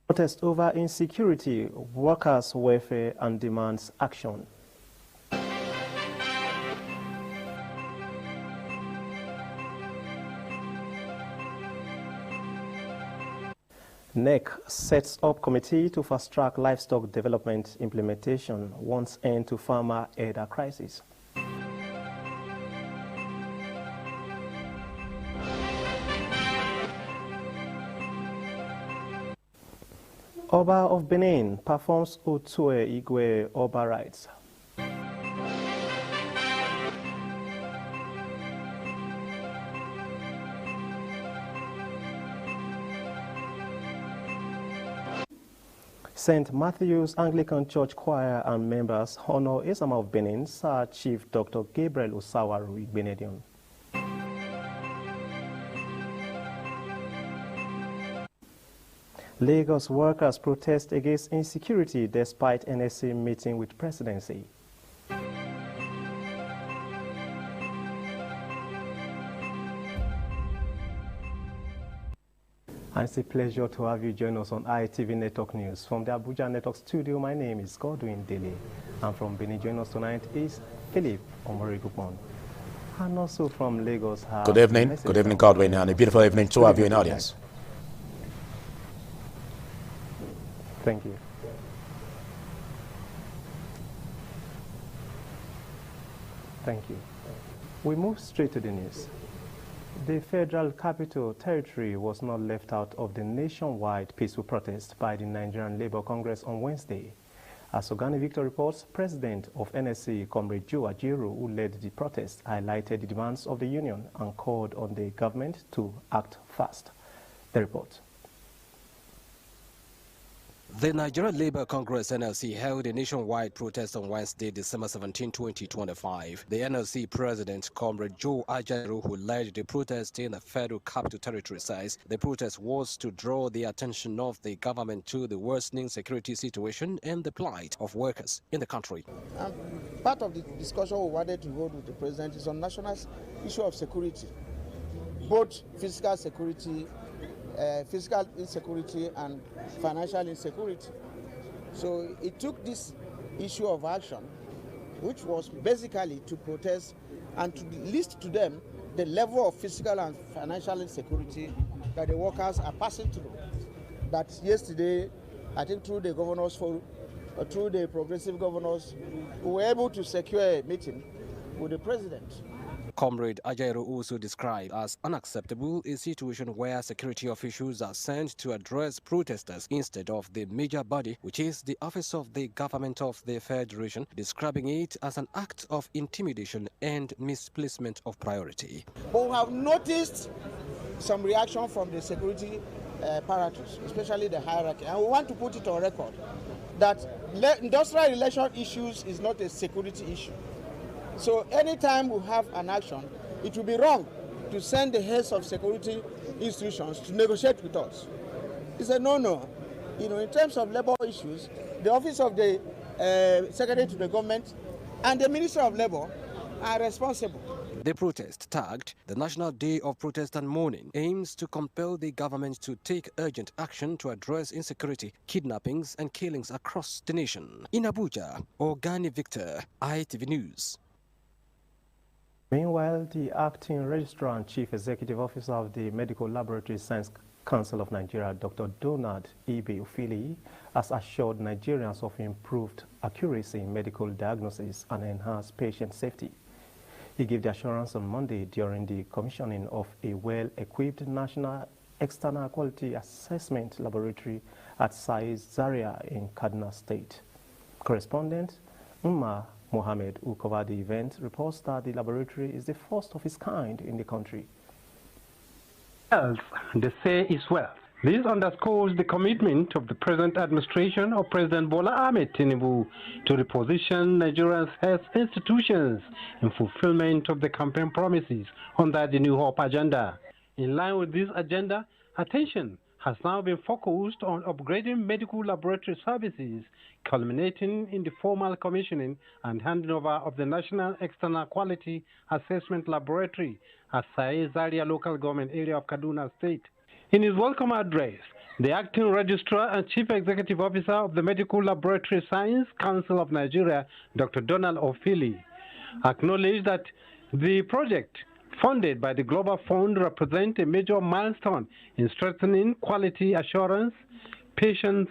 Protest over insecurity, workers' welfare and demands action. NEC sets up committee to fast-track livestock development implementation, wants end to farmer elder crisis. Oba of Benin performs Otue Igwe Oba rites. St. Matthew's Anglican Church Choir and members honor Esama of Benin, Sir Chief Dr. Gabriel Osawaru Igbenedion. Lagos workers protest against insecurity despite NSC meeting with presidency. It's a pleasure to have you join us on ITV Network News. From the Abuja Network studio, my name is Godwin Dele. And from Benin, joining us tonight is Philip Omorigupon. And also from Lagos. Good evening, Godwin, and a beautiful evening to our viewing audience. Thank you. Thank you. We move straight to the news. The Federal Capital Territory was not left out of the nationwide peaceful protest by the Nigerian Labour Congress on Wednesday. As Ogani Victor reports, President of NSC, Comrade Joe Ajaero, who led the protest, highlighted the demands of the union and called on the government to act fast. The report. The Nigerian Labour Congress NLC held a nationwide protest on Wednesday, December 17, 2025. The NLC president, Comrade Joe Ajaero, who led the protest in the Federal Capital Territory, says the protest was to draw the attention of the government to the worsening security situation and the plight of workers in the country. Part of the discussion we wanted to hold with the president is on national issue of security, both physical security, physical insecurity and financial insecurity. So it took this issue of action, which was basically to protest and to list to them the level of physical and financial insecurity that the workers are passing through. That yesterday, I think through the governors, through the progressive governors, we were able to secure a meeting with the president. Comrade Ajaero also described as unacceptable a situation where security officials are sent to address protesters instead of the major body, which is the office of the government of the federation, describing it as an act of intimidation and misplacement of priority. But we have noticed some reaction from the security apparatus, especially the hierarchy, and we want to put it on record that industrial relation issues is not a security issue. So anytime we have an action, it will be wrong to send the heads of security institutions to negotiate with us. It's a no-no. You know, in terms of labor issues, the office of the Secretary to the government and the Minister of Labor are responsible. The protest, tagged the National Day of Protest and Mourning, aims to compel the government to take urgent action to address insecurity, kidnappings and killings across the nation. In Abuja, Ogani Victor, ITV News. Meanwhile, the acting registrar and chief executive officer of the Medical Laboratory Science Council of Nigeria, Dr. Donald Ibe Ofili, has assured Nigerians of improved accuracy in medical diagnosis and enhanced patient safety. He gave the assurance on Monday during the commissioning of a well-equipped National External Quality Assessment Laboratory at Saiz Zaria in Kaduna State. Correspondent Umar Mohammed, who covered the event, reports that the laboratory is the first of its kind in the country. Health, they say, is wealth. This underscores the commitment of the present administration of President Bola Ahmed Tinubu to reposition Nigeria's health institutions in fulfillment of the campaign promises under the New Hope agenda. In line with this agenda, attention has now been focused on upgrading medical laboratory services, culminating in the formal commissioning and handing over of the National External Quality Assessment Laboratory at Saiz Zaria local government area of Kaduna State. In his welcome address, the acting registrar and chief executive officer of the Medical Laboratory Science Council of Nigeria, Dr. Donald Ofili, acknowledged that the project funded by the Global Fund represents a major milestone in strengthening quality assurance, patient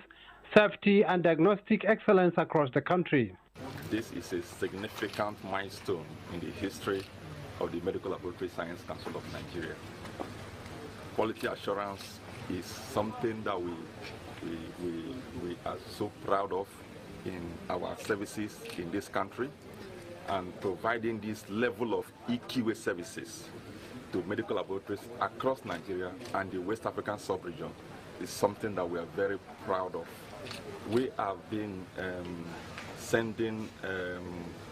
safety, and diagnostic excellence across the country. This is a significant milestone in the history of the Medical Laboratory Science Council of Nigeria. Quality assurance is something that we are so proud of in our services in this country, and providing this level of EQA services to medical laboratories across Nigeria and the West African sub-region is something that we are very proud of. We have been sending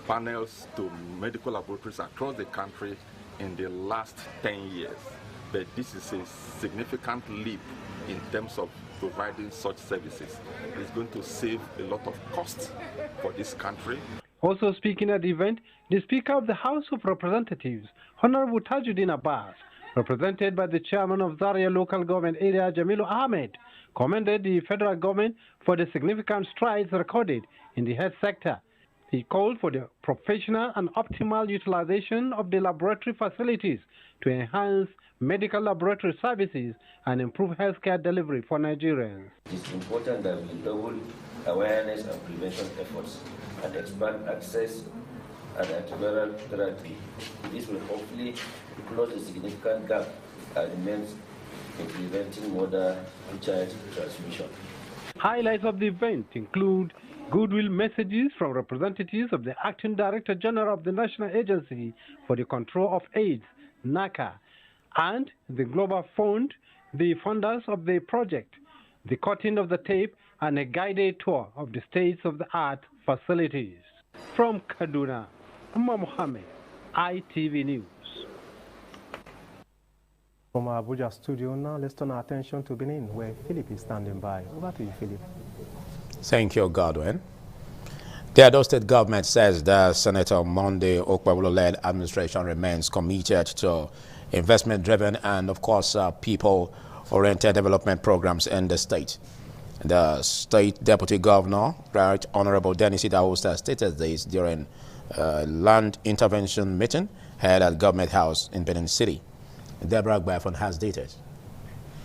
panels to medical laboratories across the country in the last 10 years. But this is a significant leap in terms of providing such services. It's going to save a lot of costs for this country. Also speaking at the event, the Speaker of the House of Representatives, Honorable Tajuddin Abbas, represented by the chairman of Zaria Local Government Area, Jamilu Ahmed, commended the federal government for the significant strides recorded in the health sector. He called for the professional and optimal utilization of the laboratory facilities to enhance medical laboratory services and improve healthcare delivery for Nigerians. It is important that we double awareness and prevention efforts and expand access and antiviral therapy. This will hopefully close a significant gap that remains in preventing mother-to-child transmission. Highlights of the event include goodwill messages from representatives of the Acting Director General of the National Agency for the Control of AIDS, NACA, and the Global Fund, the funders of the project, the cutting of the tape, and a guided tour of the state-of-the-art facilities. From Kaduna, Umar Mohammed, ITV News. From our Abuja studio now, let's turn our attention to Benin, where Philip is standing by. Over to you, Philip. Thank you, Godwin. The Edo State government says the Senator Monday Okpebholo-led administration remains committed to investment-driven and, of course, people-oriented development programs in the state. The State Deputy Governor, Right Honorable Dennis Idahosa, stated this during a land intervention meeting held at Government House in Benin City. Deborah Gbafon has details.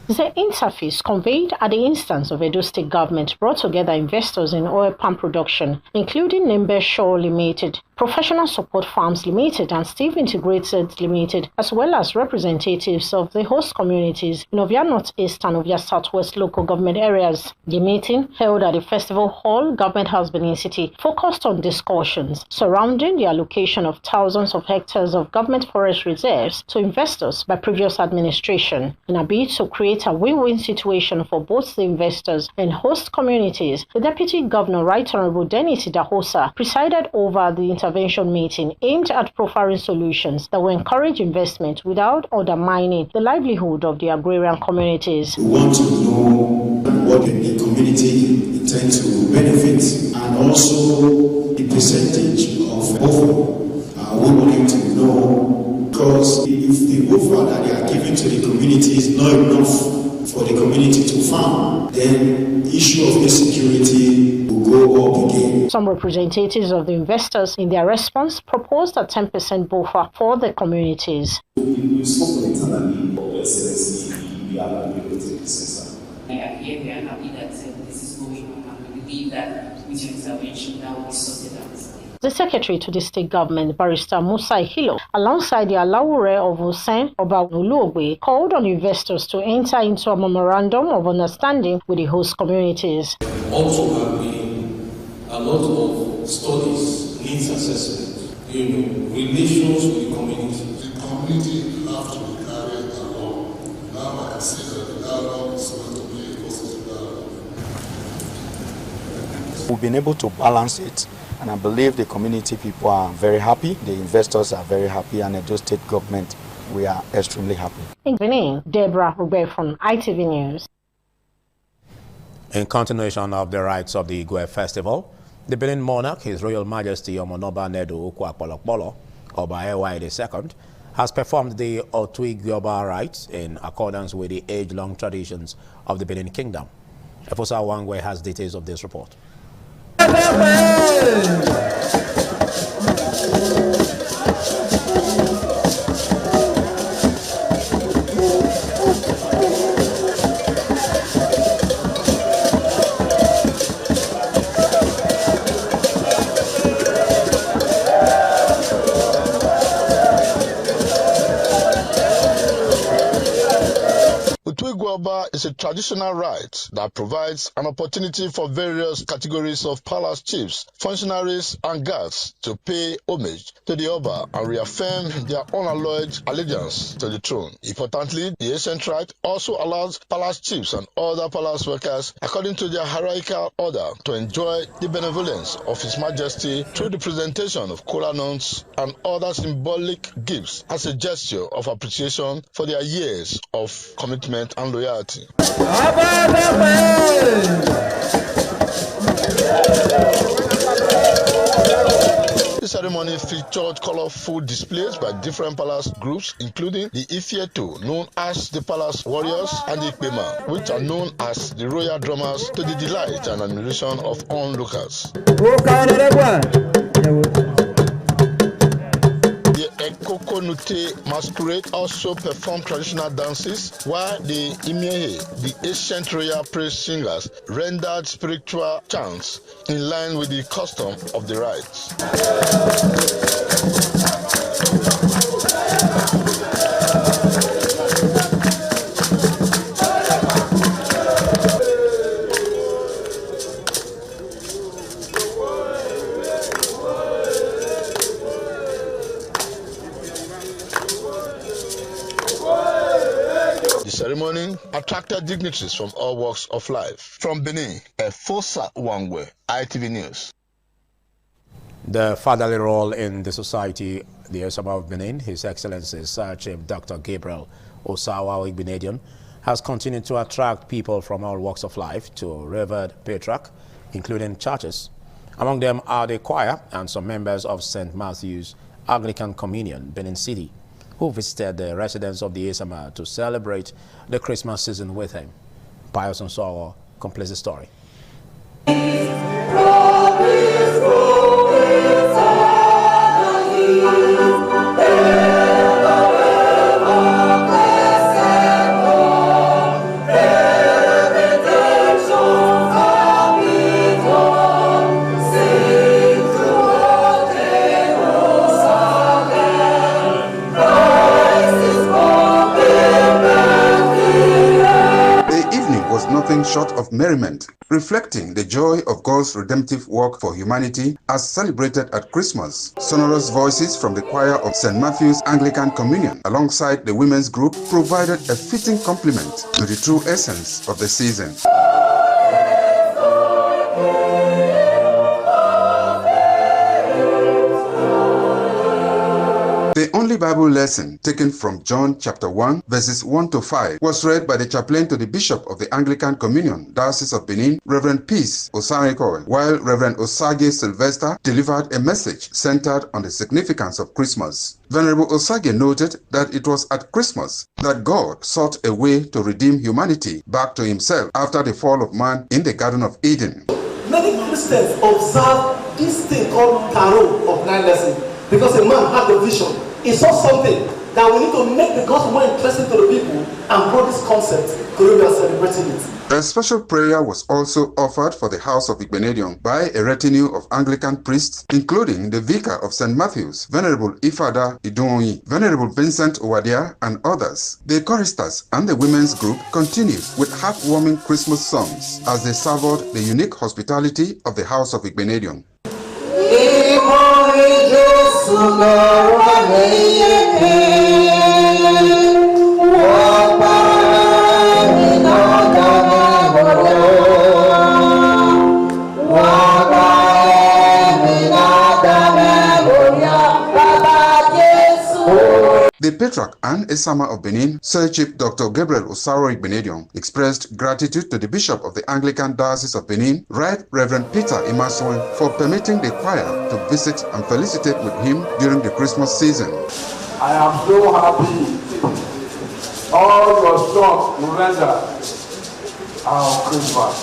The interface convened at the instance of Edo State government brought together investors in oil palm production, including Nimbe Shaw Limited, Professional Support Farms Limited, and Steve Integrated Limited, as well as representatives of the host communities in Ovia Northeast and Ovia Southwest local government areas. The meeting, held at the Festival Hall, Government House, Benin City, focused on discussions surrounding the allocation of thousands of hectares of government forest reserves to investors by previous administration in a bid to create a win-win situation for both the investors and host communities. The Deputy Governor, Right Honorable Dennis Idahosa, presided over the intervention meeting aimed at profiling solutions that will encourage investment without undermining the livelihood of the agrarian communities. We want to know what the community intends to benefit and also the percentage of offer. We want to know, because if the offer that they are giving to the community is not enough for the community to farm, then the issue of insecurity will go up again. Some representatives of the investors in their response proposed a 10% buffer for the communities. We spoke internally of SLC, we are able to take this. We are here, we are happy that this is going on, and we believe that with your intervention that will be sorted out. The Secretary to the State Government, Barrister Musa Ihilo, alongside the Alawure of Hussein Obaoluogbe, called on investors to enter into a memorandum of understanding with the host communities. Also have been a lot of studies, needs assessment, relations with the community. The community have to be carried along. Now I can see that the dialogue is going to be a positive dialogue. We've been able to balance it. And I believe the community people are very happy, the investors are very happy, and the Edo State government, we are extremely happy. In Benin, Deborah Ube from ITV News. In continuation of the rites of the Igwe Festival, the Benin monarch, His Royal Majesty Omonoba Nedu Ukwa Polokpolo, Oba Ewai II, has performed the Otui Gyoba rites in accordance with the age-long traditions of the Benin Kingdom. Efosa Wangwe has details of this report. Otui Gyoba is a traditional rite that provides an opportunity for various categories of palace chiefs, functionaries, and guards to pay homage to the Oba and reaffirm their unalloyed allegiance to the throne. Importantly, the ancient rite also allows palace chiefs and other palace workers, according to their hierarchical order, to enjoy the benevolence of His Majesty through the presentation of kola nuts and other symbolic gifts as a gesture of appreciation for their years of commitment and loyalty. The ceremony featured colorful displays by different palace groups, including the Ifieto, known as the Palace Warriors, and the Ikpema, which are known as the Royal Drummers, to the delight and admiration of onlookers. The Ekokonute masquerade also performed traditional dances, while the Imiehe, the ancient royal praise singers, rendered spiritual chants in line with the custom of the rites. The ceremony attracted dignitaries from all walks of life. From Benin, Efosa Wangwe, ITV News. The fatherly role in the society, the Osama of Benin, His Excellency Sir Chief Dr. Gabriel Osawa Igbinedion, has continued to attract people from all walks of life to revered patriarch, including churches. Among them are the choir and some members of St. Matthew's Anglican Communion, Benin City, who visited the residence of the Osama to celebrate the Christmas season with him. Pius Nsoro completes the story. Nothing short of merriment, reflecting the joy of God's redemptive work for humanity as celebrated at Christmas. Sonorous voices from the choir of St. Matthew's Anglican Communion alongside the women's group provided a fitting complement to the true essence of the season. The only Bible lesson taken from John chapter 1 verses 1 to 5 was read by the chaplain to the Bishop of the Anglican Communion, Diocese of Benin, Reverend Peace Osareko, while Reverend Osage Sylvester delivered a message centered on the significance of Christmas. Venerable Osage noted that it was at Christmas that God sought a way to redeem humanity back to himself after the fall of man in the Garden of Eden. Many Christians observe this thing called Tarot of 9 lessons because a man had a vision. He saw something that we need to make the gospel more interesting to the people and brought this concept to where we are celebrating it. A special prayer was also offered for the House of Igbinedion by a retinue of Anglican priests, including the Vicar of St. Matthew's, Venerable Ifada Idunyi, Venerable Vincent Owadia, and others. The choristers and the women's group continued with heartwarming Christmas songs as they savored the unique hospitality of the House of Igbinedion. The Patriarch and Osama of Benin, Sir Chief Dr. Gabriel Osawa Igbinedion, expressed gratitude to the Bishop of the Anglican Diocese of Benin, Right Reverend Peter Imaswan, for permitting the choir to visit and felicitate with him during the Christmas season. I am so happy. All your songs you render are Christmas.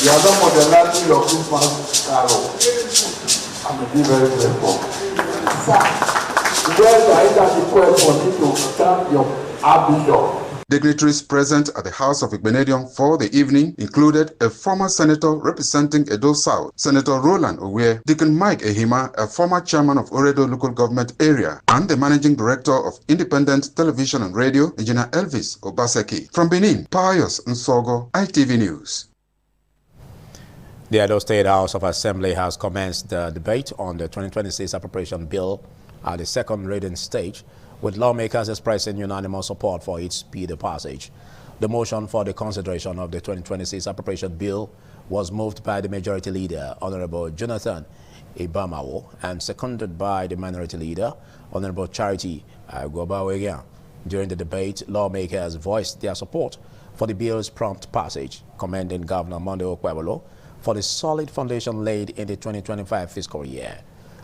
You are not modernizing your Christmas carol. I'm very grateful. Where I got request for me to thank your Archbishop. Dignitaries present at the House of Igbinedion for the evening included a former senator representing Edo South, Senator Roland Owe, Deacon Mike Ehima, a former chairman of Oredo local government area, and the managing director of Independent Television and Radio, Engineer Elvis Obaseki. From Benin, Pius Nsogo, ITV News. The Edo State House of Assembly has commenced the debate on the 2026 appropriation bill at the second reading stage, with lawmakers expressing unanimous support for its speedy passage. The motion for the consideration of the 2026 appropriation bill was moved by the Majority Leader, Honorable Jonathan Ibamawo, and seconded by the Minority Leader, Honorable Charity Agwabawega. During the debate, lawmakers voiced their support for the bill's prompt passage, commending Governor Monday Okpebholo for the solid foundation laid in the 2025 fiscal year.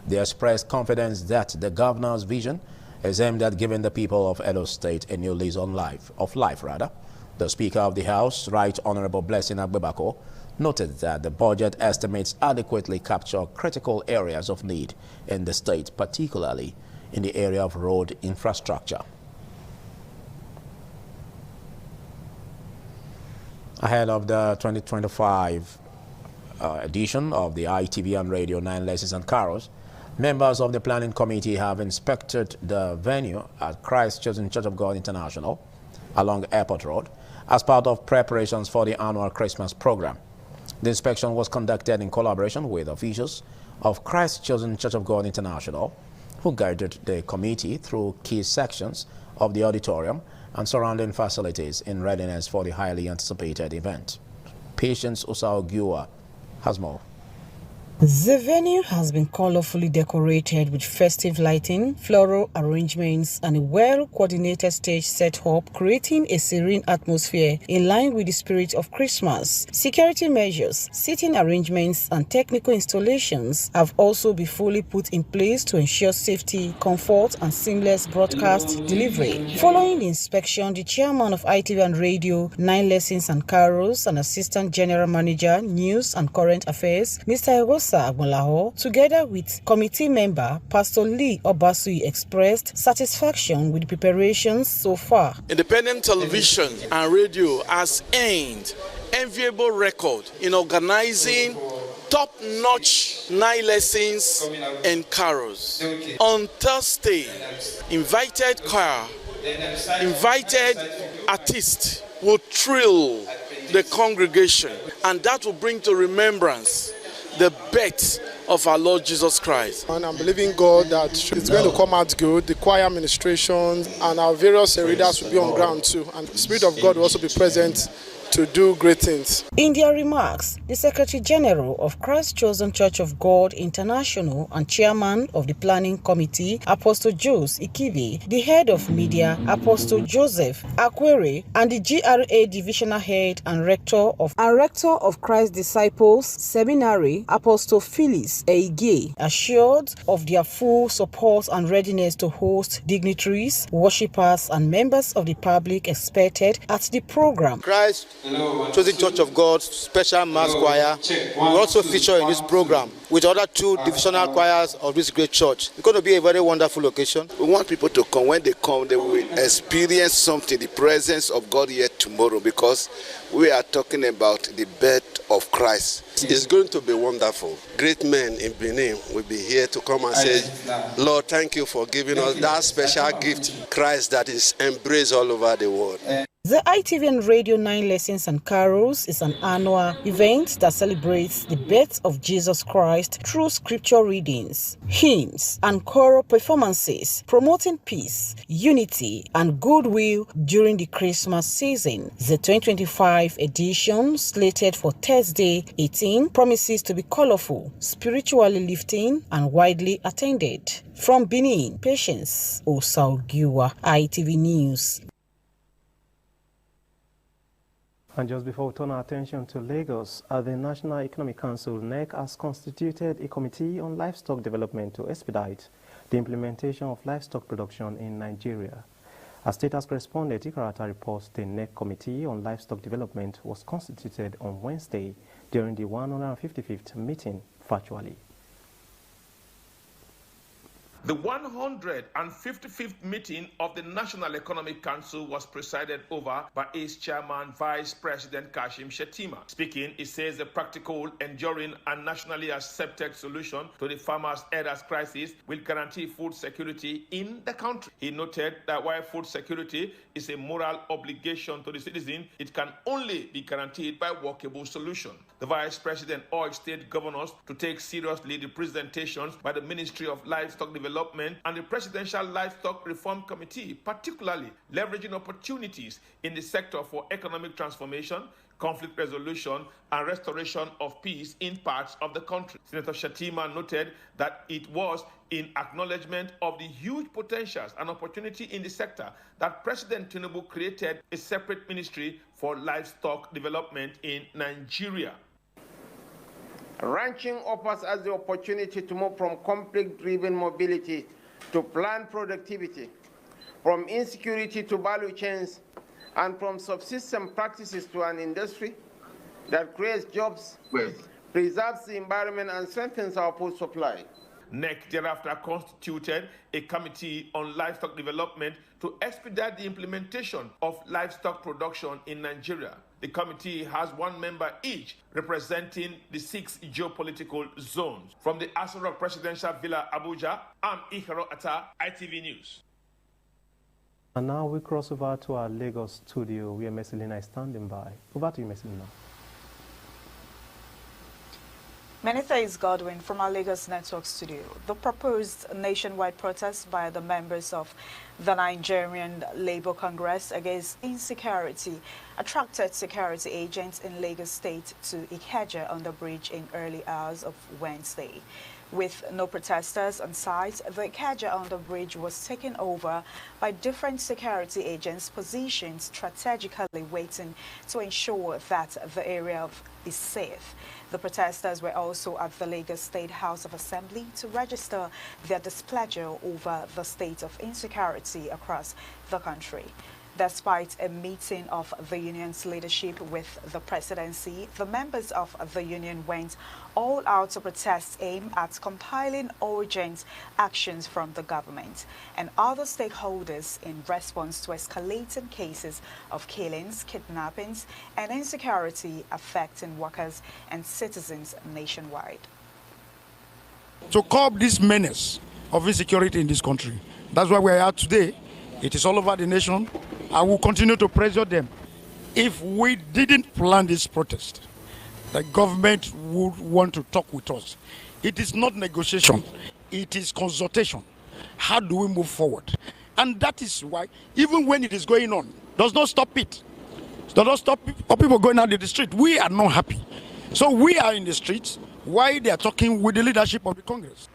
They expressed confidence that the governor's vision is aimed at giving the people of Edo State a new lease on life. The Speaker of the House, Right Honorable Blessing Agbebako, noted that the budget estimates adequately capture critical areas of need in the state, particularly in the area of road infrastructure. Ahead of the 2025 edition of the ITV and Radio 9 Lessons and Carols, members of the Planning Committee have inspected the venue at Christ Chosen Church of God International along Airport Road as part of preparations for the annual Christmas program. The inspection was conducted in collaboration with officials of Christ Chosen Church of God International, who guided the committee through key sections of the auditorium and surrounding facilities in readiness for the highly anticipated event. Patience Osaogiwa has more. The venue has been colorfully decorated with festive lighting, floral arrangements, and a well-coordinated stage set-up, creating a serene atmosphere in line with the spirit of Christmas. Security measures, seating arrangements, and technical installations have also been fully put in place to ensure safety, comfort, and seamless broadcast delivery. Following the inspection, the chairman of ITV and Radio 9 Lessons and Carols and Assistant General Manager, News and Current Affairs, Mr. Egosa Agbonlaho, together with committee member Pastor Lee Obasui, expressed satisfaction with the preparations so far. Independent television and radio has earned enviable record in organizing top-notch 9 lessons and carols. On Thursday, invited choir, invited artists will thrill the congregation, and that will bring to remembrance the birth of our Lord Jesus Christ. And I'm believing God that it's going to come out good. The choir administration and our various readers will be on ground too. And the Spirit of God will also be present to do great things. In their remarks, the Secretary General of Christ Chosen Church of God International and Chairman of the Planning Committee, Apostle Jose Ikivi, the Head of Media, Apostle Joseph Akwere, and the GRA Divisional Head and Rector of Christ Disciples Seminary, Apostle Phyllis Eige, assured of their full support and readiness to host dignitaries, worshippers, and members of the public expected at the program. Christ Chosen Church of God Special Mass Choir will also feature in this program with other 2 divisional choirs of this great church. It's going to be a very wonderful occasion. We want people to come. When they come, they will experience something, the presence of God here tomorrow, because we are talking about the birth of Christ. It's going to be wonderful. Great men in Benin will be here to come and say, Lord, thank you for giving us that special gift, Christ, that is embraced all over the world. The ITV and Radio 9 Lessons and Carols is an annual event that celebrates the birth of Jesus Christ through scripture readings, hymns, and choral performances, promoting peace, unity, and goodwill during the Christmas season. The 2025 edition, slated for Thursday 18, promises to be colorful, spiritually lifting, and widely attended. From Benin, Patience Osaogiwa, ITV News. And just before we turn our attention to Lagos, the National Economic Council, NEC, has constituted a committee on livestock development to expedite the implementation of livestock production in Nigeria. As State House correspondent Ikarata reports, the NEC Committee on Livestock Development was constituted on Wednesday during the 155th meeting virtually. The 155th meeting of the National Economic Council was presided over by its chairman, Vice President Kashim Shettima. Speaking, he says a practical, enduring, and nationally accepted solution to the farmers' herders crisis will guarantee food security in the country. He noted that while food security is a moral obligation to the citizen, it can only be guaranteed by workable solution. The Vice President urged state governors to take seriously the presentations by the Ministry of Livestock Development and the Presidential Livestock Reform Committee, particularly leveraging opportunities in the sector for economic transformation, conflict resolution, and restoration of peace in parts of the country. Senator Shettima noted that it was in acknowledgement of the huge potentials and opportunity in the sector that President Tinubu created a separate ministry for livestock development in Nigeria. Ranching offers us the opportunity to move from conflict-driven mobility to planned productivity, from insecurity to value chains, and from subsistence practices to an industry that creates jobs, preserves the environment, and strengthens our food supply. NEC thereafter constituted a committee on livestock development to expedite the implementation of livestock production in Nigeria. The committee has one member each, representing the 6 geopolitical zones. From the Aso Rock Presidential Villa, Abuja, I'm Ikaro Atta, ITV News. And now we cross over to our Lagos studio where Messelina is standing by. Over to you, Messelina. Many thanks, Godwin, from our Lagos Network studio. The proposed nationwide protest by the members of the Nigerian Labour Congress against insecurity attracted security agents in Lagos State to Ikeja on the bridge in early hours of Wednesday. With no protesters on site, the Ikeja on the bridge was taken over by different security agents positioned strategically waiting to ensure that the area is safe. The protesters were also at the Lagos State House of Assembly to register their displeasure over the state of insecurity across the country. Despite a meeting of the union's leadership with the presidency, the members of the union went all out to protest aimed at compiling urgent actions from the government and other stakeholders in response to escalating cases of killings, kidnappings, and insecurity affecting workers and citizens nationwide. To curb this menace of insecurity in this country, that's why we are here today. It is all over the nation. I will continue to pressure them. If we didn't plan this protest, the government would want to talk with us. It is not negotiation, it is consultation. How do we move forward? And that is why, even when it is going on, does not stop it. Does not stop people going out in the street. We are not happy. So we are in the streets while they are talking with the leadership of the Congress.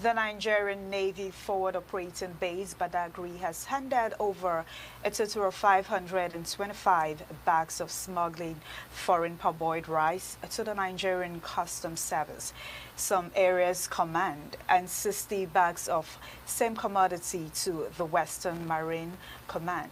The Nigerian Navy Forward Operating Base Badagry has handed over a total of 525 bags of smuggling foreign parboiled rice to the Nigerian Customs Service, some areas command, and 60 bags of same commodity to the Western Marine Command.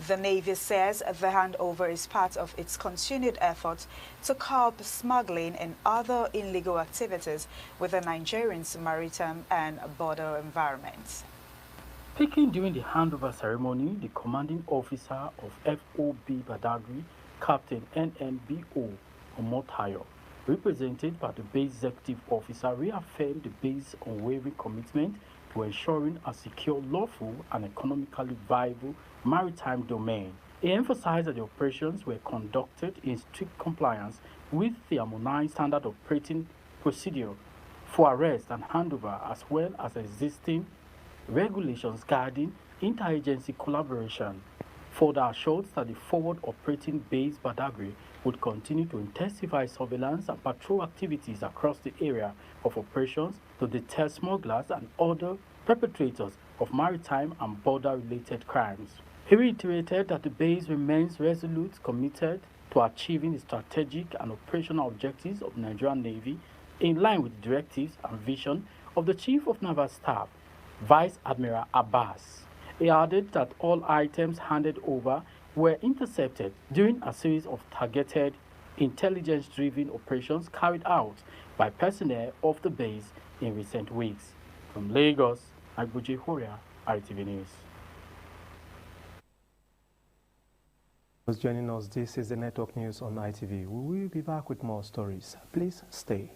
The Navy says the handover is part of its continued effort to curb smuggling and other illegal activities within Nigerian's maritime and border environments. Speaking during the handover ceremony, the commanding officer of FOB Badagry, Captain NNBO Omotayo, represented by the base executive officer, reaffirmed the base's unwavering commitment to ensuring a secure, lawful, and economically viable maritime domain. He emphasized that the operations were conducted in strict compliance with the harmonized standard operating procedure for arrest and handover, as well as existing regulations guiding interagency collaboration. Further assured that the forward operating base Badagry would continue to intensify surveillance and patrol activities across the area of operations to deter smugglers and other perpetrators of maritime and border-related crimes. He reiterated that the base remains resolute, committed to achieving the strategic and operational objectives of the Nigerian Navy in line with the directives and vision of the Chief of Naval Staff, Vice Admiral Abbas. He added that all items handed over were intercepted during a series of targeted, intelligence-driven operations carried out by personnel of the base in recent weeks. From Lagos, Agbuji Horia, RTV News. Joining us, this is the Network News on ITV. We will be back with more stories. Please stay.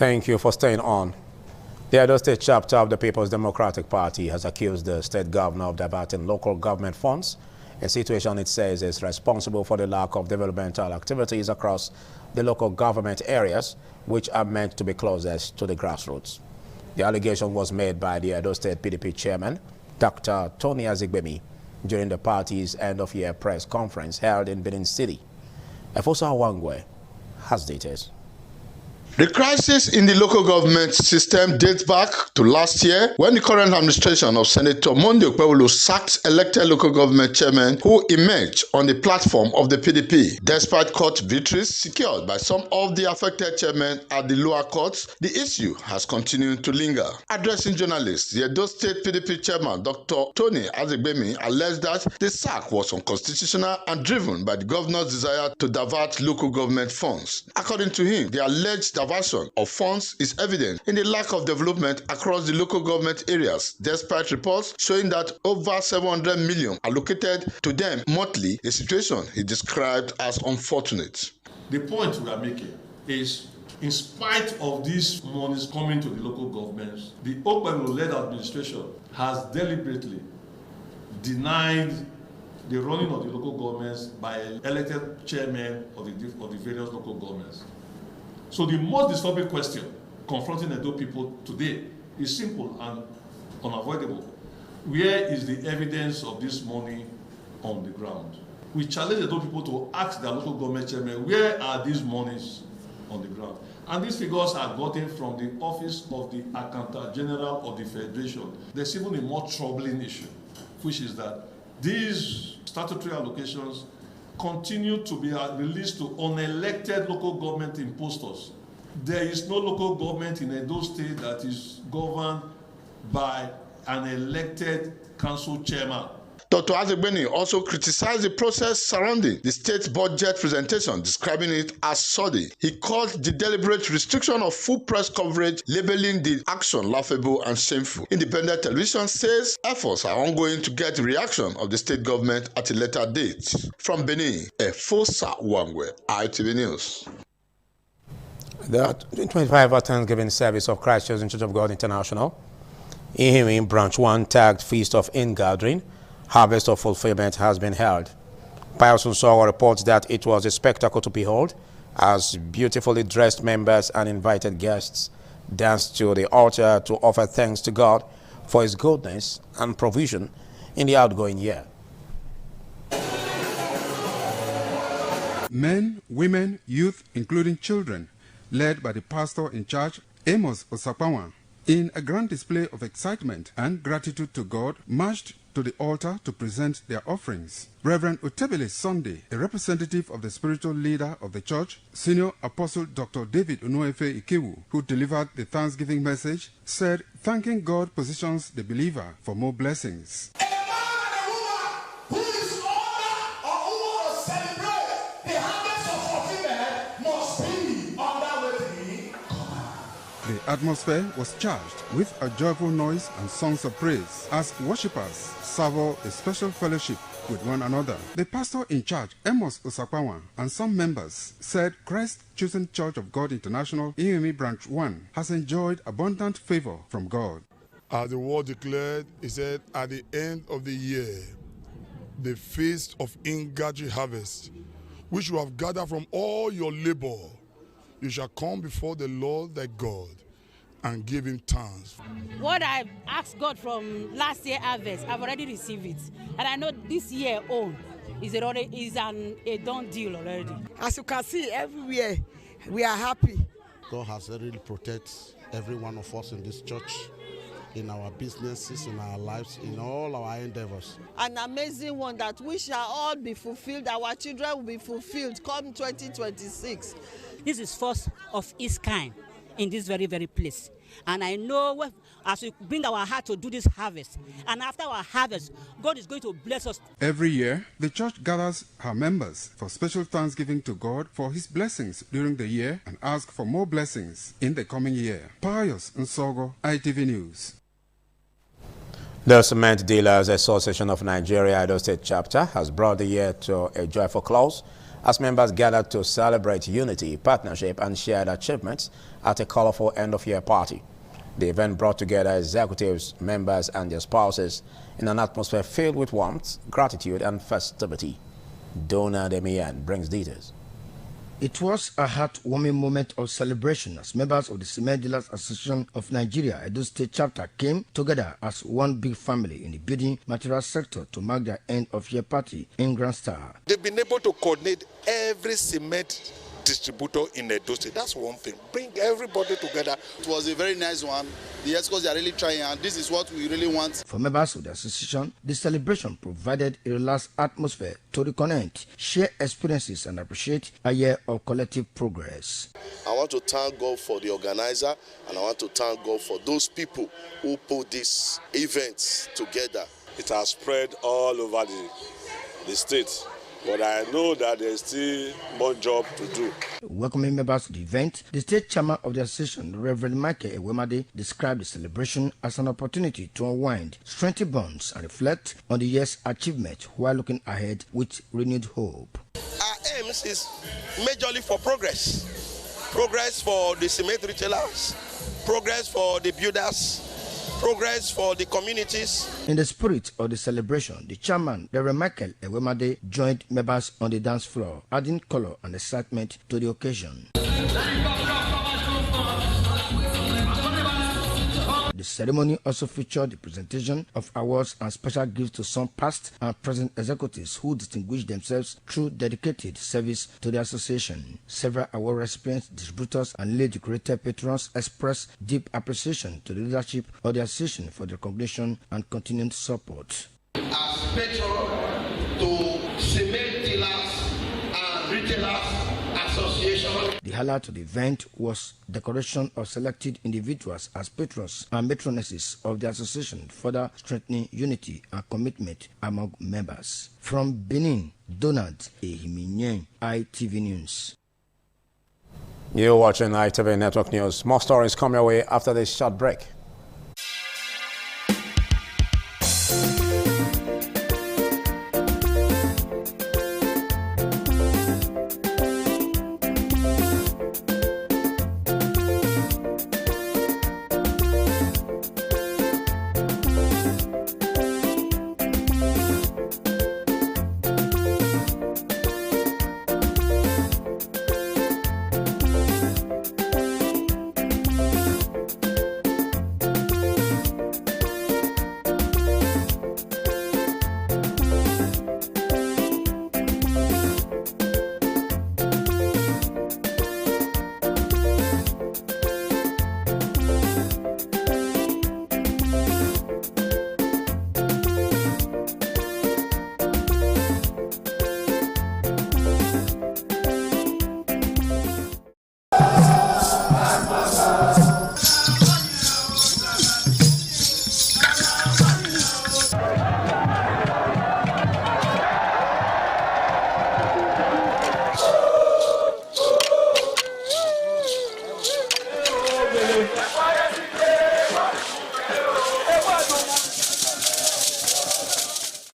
Thank you for staying on. The Edo State chapter of the People's Democratic Party has accused the state governor of diverting local government funds, a situation it says is responsible for the lack of developmental activities across the local government areas, which are meant to be closest to the grassroots. The allegation was made by the Edo State PDP chairman, Dr. Tony Azigbemi, during the party's end-of-year press conference held in Benin City. Efosa Wangwe has details. The crisis in the local government system dates back to last year when the current administration of Senator Monday Okpebholo sacked elected local government chairmen who emerged on the platform of the PDP. Despite court victories secured by some of the affected chairmen at the lower courts, the issue has continued to linger. Addressing journalists, the Edo State PDP chairman, Dr. Tony Azigbemi, alleged that the sack was unconstitutional and driven by the governor's desire to divert local government funds. According to him, the alleged diversion of funds is evident in the lack of development across the local government areas, despite reports showing that over 700 million allocated to them monthly, a situation he described as unfortunate. The point we are making is, in spite of these monies coming to the local governments, the Okpebholo-led administration has deliberately denied the running of the local governments by elected chairmen of the various local governments. So the most disturbing question confronting Edo people today is simple and unavoidable. Where is the evidence of this money on the ground? We challenge Edo people to ask their local government chairman, where are these monies on the ground? And these figures are gotten from the Office of the Accountant General of the Federation. There's even a more troubling issue, which is that these statutory allocations continue to be released to unelected local government impostors. There is no local government in Edo State that is governed by an elected council chairman. Dr. Azigbeni also criticized the process surrounding the state budget presentation, describing it as shoddy. He called the deliberate restriction of full press coverage, labeling the action laughable and shameful. Independent television says efforts are ongoing to get the reaction of the state government at a later date. From Benin, Efosa Wangwe, ITV News. The 25th Thanksgiving service of Christ Church of God International, in Branch 1, tagged Feast of Ingathering, Harvest of Fulfillment, has been held. Pius Nsoro reports that it was a spectacle to behold as beautifully dressed members and invited guests danced to the altar to offer thanks to God for his goodness and provision in the outgoing year. Men, women, youth, including children, led by the pastor in charge, Amos Osakpawan, in a grand display of excitement and gratitude to God, marched to the altar to present their offerings. Reverend Otebele Sunday, a representative of the spiritual leader of the church, Senior Apostle Dr. David Onuefe Ikewu, who delivered the Thanksgiving message, said thanking God positions the believer for more blessings. The atmosphere was charged with a joyful noise and songs of praise as worshippers savour a special fellowship with one another. The pastor in charge, Amos Osakpawan, and some members said Christ Chosen Church of God International, EME Branch 1, has enjoyed abundant favor from God. As the word declared, he said, at the end of the year, the feast of ingathering harvest, which you have gathered from all your labor, you shall come before the Lord thy God and give him thanks. What I asked God from last year harvest, I've already received it. And I know this year own is a done deal already. As you can see, everywhere we are happy. God has really protected every one of us in this church, in our businesses, in our lives, in all our endeavors. An amazing one that we shall all be fulfilled, our children will be fulfilled come 2026. This is first of its kind in this very, very place. And I know as we bring our heart to do this harvest, and after our harvest, God is going to bless us. Every year, the church gathers her members for special thanksgiving to God for his blessings during the year and ask for more blessings in the coming year. Pius Nsoro, ITV News. The Cement Dealers Association of Nigeria Edo State Chapter has brought the year to a joyful close as members gathered to celebrate unity, partnership, and shared achievements at a colorful end-of-year party. The event brought together executives, members, and their spouses in an atmosphere filled with warmth, gratitude, and festivity. Donald Emiyan brings details. It was a heartwarming moment of celebration as members of the Cement Dealers Association of Nigeria Edo State Chapter came together as one big family in the building material sector to mark their end of year party in Grand Star. They've been able to coordinate every cement distributor in Edo State. That's one thing. Bring everybody together. It was a very nice one. The escorts are really trying, and this is what we really want. For members of the association, the celebration provided a relaxed atmosphere to reconnect, share experiences, and appreciate a year of collective progress. I want to thank God for the organizer, and I want to thank God for those people who put these events together. It has spread all over the state. But I know that there's still more job to do. Welcoming members to the event, the state chairman of the association, Reverend Michael Ewemade, described the celebration as an opportunity to unwind, strengthen bonds, and reflect on the year's achievement while looking ahead with renewed hope. Our aims is majorly for progress. Progress for the cement retailers, progress for the builders, progress for the communities. In the spirit of the celebration, the chairman, Reverend Michael Ewemade, joined members on the dance floor, adding color and excitement to the occasion. The ceremony also featured the presentation of awards and special gifts to some past and present executives who distinguished themselves through dedicated service to the association. Several award recipients, distributors, and lay decorated patrons expressed deep appreciation to the leadership of the association for the recognition and continued support. As patron to cement dealers and retailers association. The highlight of the event was decoration of selected individuals as patrons and matronesses of the association, further strengthening unity and commitment among members. From Benin, Donald Emiyan, ITV News. You're watching ITV Network News. More stories come your way after this short break.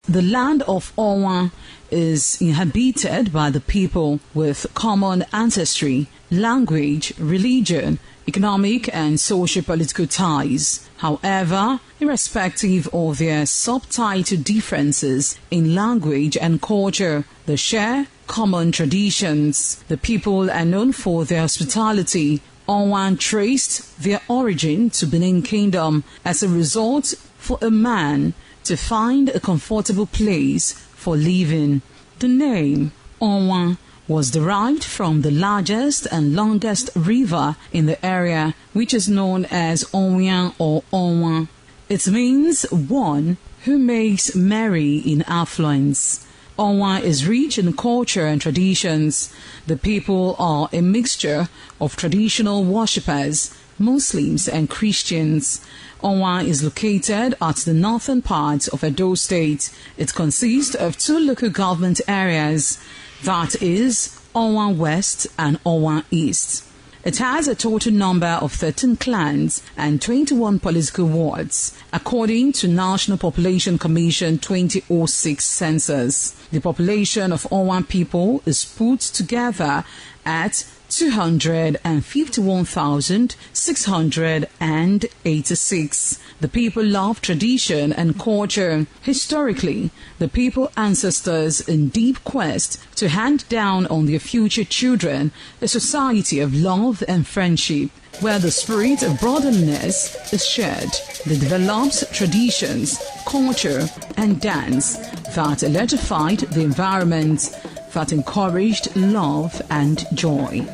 The land of Owan is inhabited by the people with common ancestry, language, religion, economic and socio-political ties. However, irrespective of their subtitle differences in language and culture, they share common traditions. The people are known for their hospitality. Owan traced their origin to Benin Kingdom as a result for a man to find a comfortable place for living. The name Owan was derived from the largest and longest river in the area, which is known as Onwian or Onwan. It means one who makes merry in affluence. Onwan is rich in culture and traditions. The people are a mixture of traditional worshippers, Muslims and Christians. Onwan is located at the northern part of Edo State. It consists of two local government areas, that is Onwan West and Onwan East. It has a total number of 13 clans and 21 political wards, according to National Population Commission 2006 census. The population of Onwan people is put together at 251,686. The people love tradition and culture. Historically, the people ancestors in deep quest to hand down on their future children a society of love and friendship, where the spirit of brotherliness is shared. They developed traditions, culture, and dance that electrified the environment, that encouraged love and joy.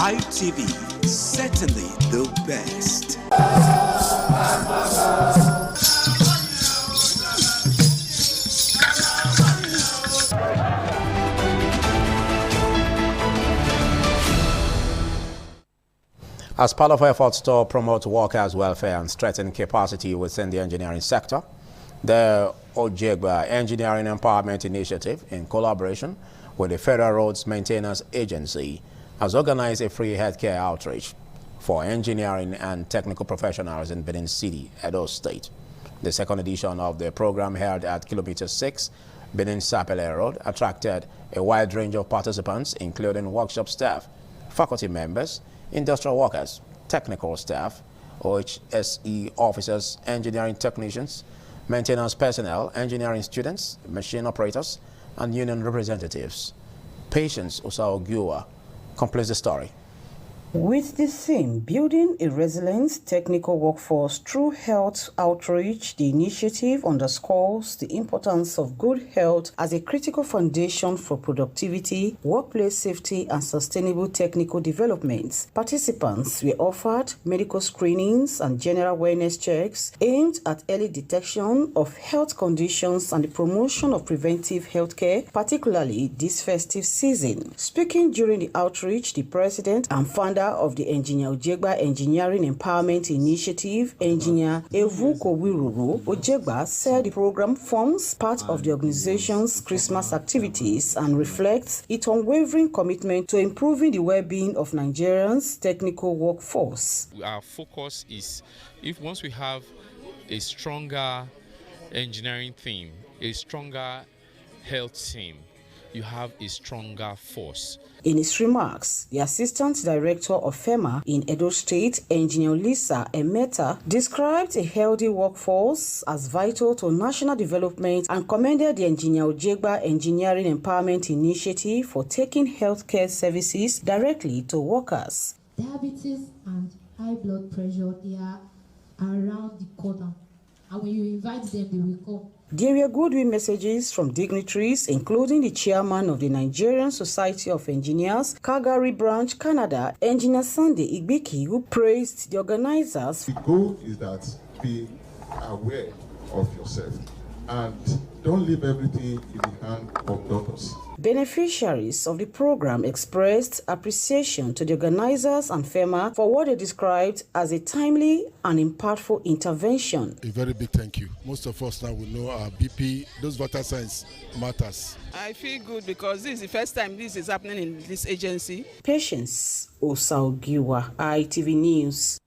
ITV, certainly the best. As part of efforts to promote workers' welfare and strengthen capacity within the engineering sector, the Ojegba Engineering Empowerment Initiative, in collaboration with the Federal Roads Maintenance Agency, has organized a free healthcare outreach for engineering and technical professionals in Benin City, Edo State. The second edition of the program, held at Kilometer 6, Benin Sapele Road, attracted a wide range of participants, including workshop staff, faculty members, industrial workers, technical staff, OHSE officers, engineering technicians, maintenance personnel, engineering students, machine operators, and union representatives. Patience Osaogiwa completes the story. With the theme, Building a Resilient Technical Workforce Through Health Outreach, the initiative underscores the importance of good health as a critical foundation for productivity, workplace safety, and sustainable technical development. Participants were offered medical screenings and general wellness checks aimed at early detection of health conditions and the promotion of preventive health care, particularly this festive season. Speaking during the outreach, the president and founder of the Engineer Ojegba Engineering Empowerment Initiative, Engineer Evuko Wiruru Ojegba, said the program forms part of the organization's Christmas activities and reflects its unwavering commitment to improving the well-being of Nigerians' technical workforce. Our focus is, once we have a stronger engineering theme, a stronger health theme, you have a stronger force. In his remarks, the Assistant Director of FEMA in Edo State, Engineer Lisa Emeta, described a healthy workforce as vital to national development and commended the Engineer Ojegba Engineering Empowerment Initiative for taking healthcare services directly to workers. Diabetes and high blood pressure, they are around the corner, and when you invite them, they will come. There were goodwill messages from dignitaries, including the chairman of the Nigerian Society of Engineers, Calgary Branch, Canada, Engineer Sunday Igbeki, who praised the organizers. The goal is that be aware of yourself and don't leave everything in the hand of doctors. Beneficiaries of the program expressed appreciation to the organizers and FEMA for what they described as a timely and impactful intervention. A very big thank you. Most of us now will know our BP, those vital signs matters. I feel good because this is the first time this is happening in this agency. Patience Osaogiwa, ITV News.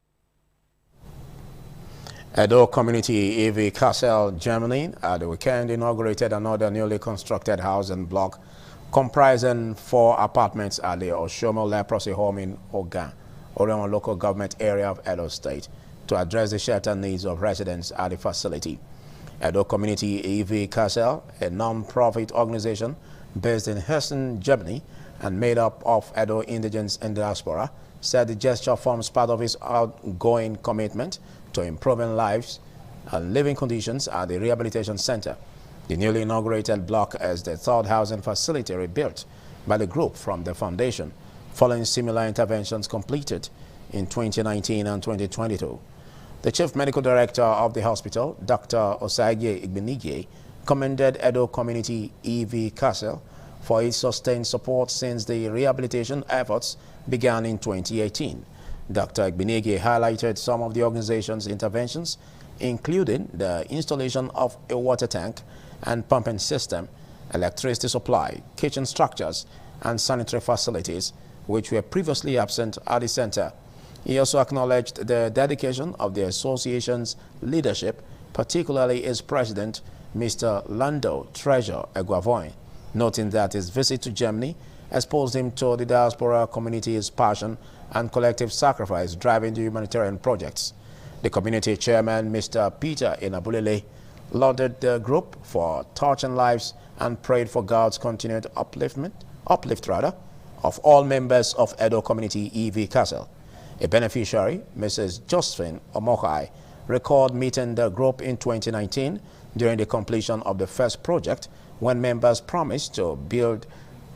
Edo Community EV Castle, Germany, at the weekend inaugurated another newly constructed housing block comprising 4 apartments at the Oshomo Leprosy Home in Ogan, Orion local government area of Edo State, to address the shelter needs of residents at the facility. Edo Community EV Castle, a non-profit organization based in Hessen, Germany, and made up of Edo indigents and diaspora, said the gesture forms part of its outgoing commitment to improving lives and living conditions at the rehabilitation center. The newly inaugurated block is the third housing facility rebuilt by the group from the foundation, following similar interventions completed in 2019 and 2022. The Chief Medical Director of the hospital, Dr. Osage Igbenigye, commended Edo Community EV Castle for its sustained support since the rehabilitation efforts began in 2018. Dr. Igbenigye highlighted some of the organization's interventions, including the installation of a water tank and pumping system, electricity supply, kitchen structures, and sanitary facilities, which were previously absent at the center. He also acknowledged the dedication of the association's leadership, particularly its president, Mr. Lando Treasure Eguavoin, noting that his visit to Germany exposed him to the diaspora community's passion and collective sacrifice driving the humanitarian projects. The community chairman, Mr. Peter Inabulele, lauded the group for touching lives and prayed for God's continued uplift of all members of Edo Community EV Castle. A beneficiary, Mrs. Josephine Omokai, recalled meeting the group in 2019 during the completion of the first project, when members promised to build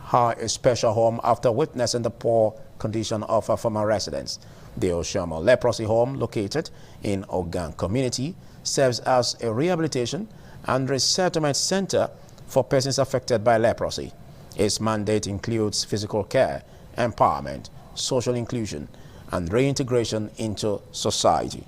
her a special home after witnessing the poor condition of her former residence. The Oshama Leprosy Home, located in Ogan Community, serves as a rehabilitation and resettlement center for persons affected by leprosy. Its mandate includes physical care, empowerment, social inclusion, and reintegration into society.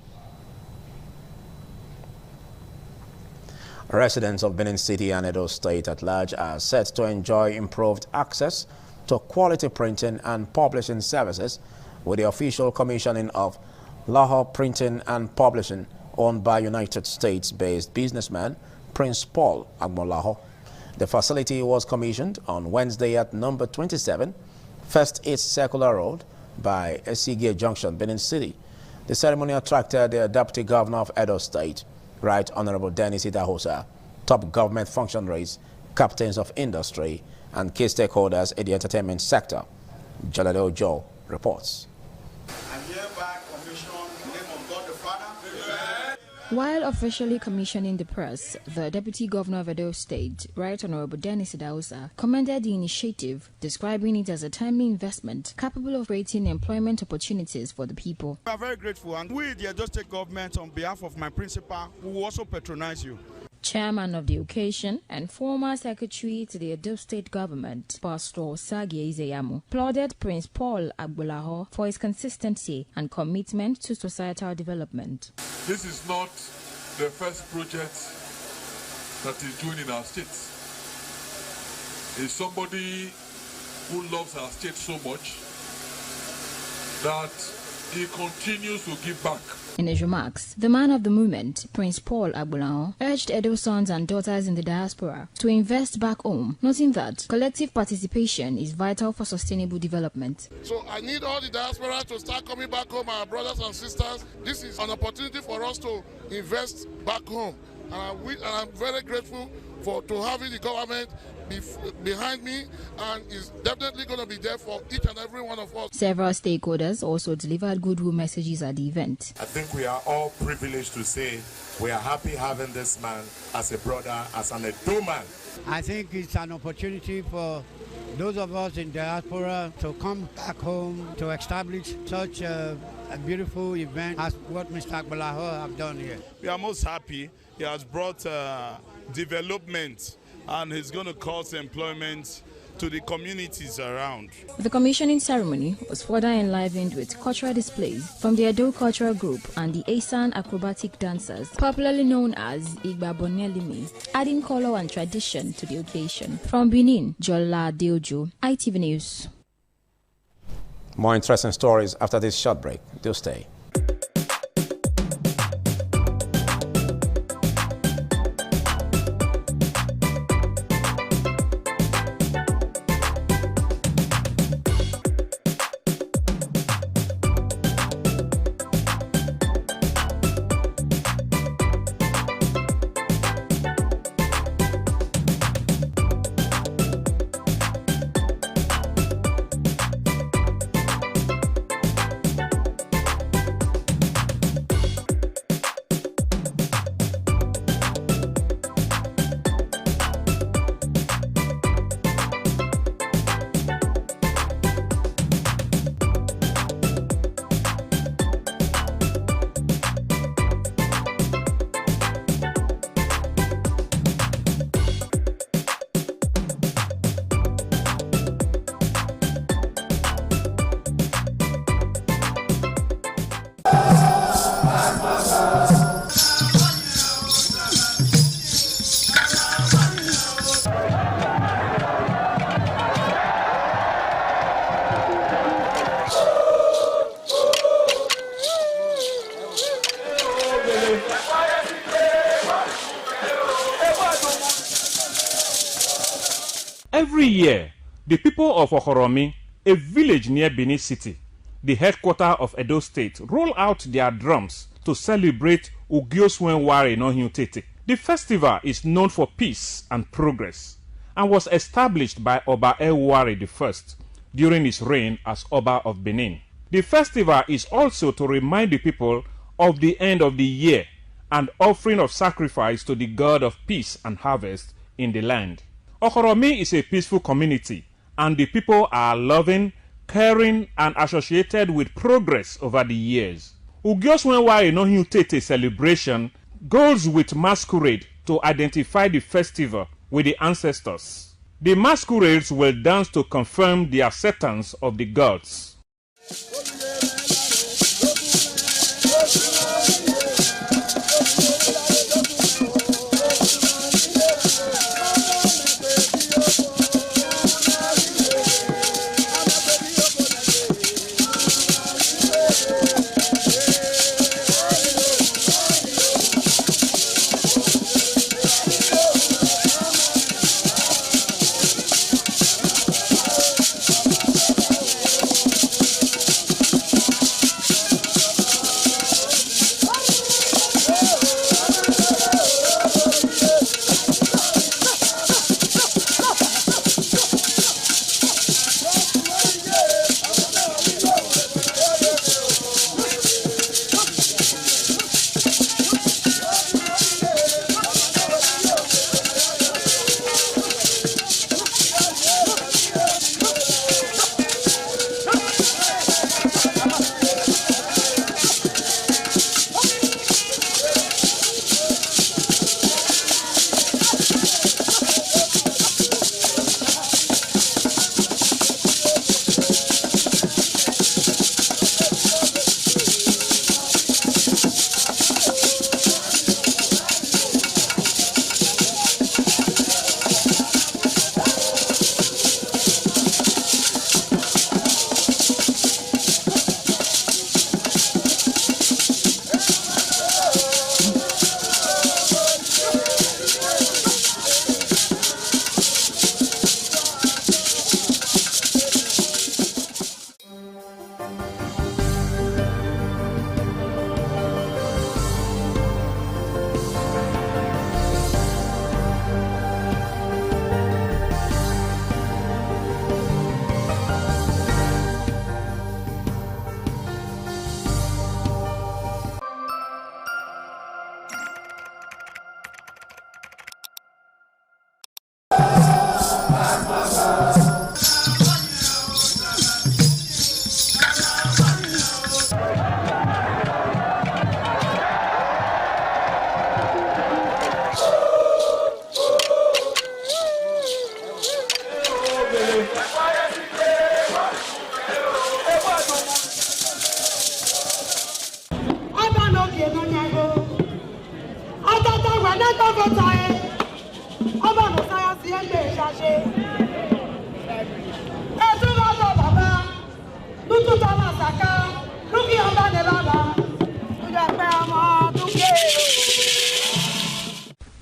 Residents of Benin City and Edo State at large are set to enjoy improved access to quality printing and publishing services with the official commissioning of Lahore Printing and Publishing, owned by United States-based businessman Prince Paul Agmolaho. The facility was commissioned on Wednesday at number 27, First East Circular Road by Esige Junction, Benin City. The ceremony attracted the Deputy Governor of Edo State, Right Honorable Dennis Idahosa, top government functionaries, captains of industry, and key stakeholders in the entertainment sector. Jalado Joe reports. While officially commissioning the press, the Deputy Governor of Edo State, Right Honorable Dennis Idahosa, commended the initiative, describing it as a timely investment capable of creating employment opportunities for the people. We are very grateful, and we, the Edo State government, on behalf of my principal, will also patronize you. Chairman of the occasion and former secretary to the Edo State government, Pastor Osage Izeyamo, applauded Prince Paul Agbolaho for his consistency and commitment to societal development. This is not the first project that is doing in our state. It's somebody who loves our state so much that he continues to give back. In his remarks, the man of the movement, Prince Paul Agbolaho, urged Edo sons and daughters in the diaspora to invest back home, noting that collective participation is vital for sustainable development. So I need all the diaspora to start coming back home, our brothers and sisters. This is an opportunity for us to invest back home. And I'm very grateful to having the government behind me, and is definitely going to be there for each and every one of us. Several stakeholders also delivered goodwill messages at the event. I think we are all privileged to say we are happy having this man as a brother, as an Edo man. I think it's an opportunity for those of us in diaspora to come back home to establish such a beautiful event as what Mr. Agbolaho have done here. We are most happy. He has brought development, and he's going to cause employment to the communities around. The commissioning ceremony was further enlivened with cultural displays from the Edo Cultural Group and the Asan acrobatic dancers, popularly known as Igba Bonelimi, adding color and tradition to the occasion. From Benin, Jola Deojo, ITV News. More interesting stories after this short break. Do stay. Every year, the people of Okoromi, a village near Benin City, the headquarters of Edo State, roll out their drums to celebrate Ugioswenware Nohiutete. The festival is known for peace and progress and was established by Oba Eware I during his reign as Oba of Benin. The festival is also to remind the people of the end of the year and offering of sacrifice to the god of peace and harvest in the land. Okoromi is a peaceful community and the people are loving, caring and associated with progress over the years. Ugioswenware Nohiutete celebration goes with masquerade to identify the festival with the ancestors. The masquerades will dance to confirm the acceptance of the gods.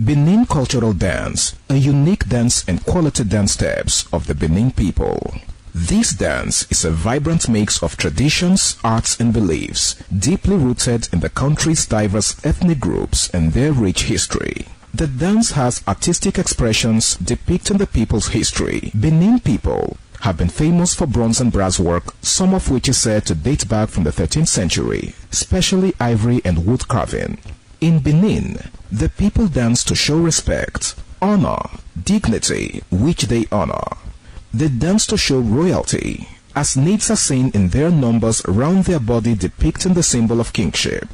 Benin Cultural Dance, a unique dance and quality dance steps of the Benin people. This dance is a vibrant mix of traditions, arts and beliefs, deeply rooted in the country's diverse ethnic groups and their rich history. The dance has artistic expressions depicting the people's history. Benin people have been famous for bronze and brass work, some of which is said to date back from the 13th century, especially ivory and wood carving. In Benin, the people dance to show respect, honor, dignity, which they honor. They dance to show royalty, as naids are seen in their numbers around their body depicting the symbol of kingship.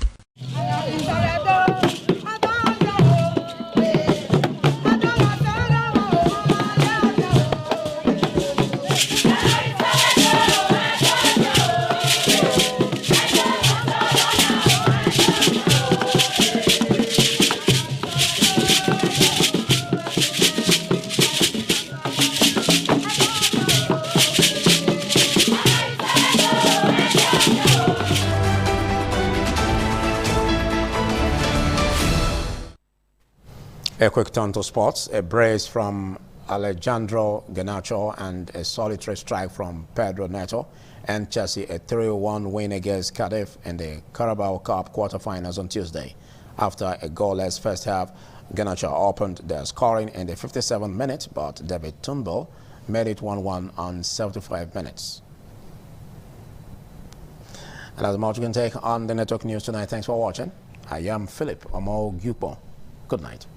A quick turn to sports. A brace from Alejandro Garnacho and a solitary strike from Pedro Neto, and Chelsea a 3-1 win against Cardiff in the Carabao Cup quarterfinals on Tuesday. After a goalless first half, Garnacho opened their scoring in the 57th minute, but David Turnbull made it 1-1 on 75 minutes. And that's much you can take on the network news tonight. Thanks for watching. I am Philip Omo Gupo. Good night.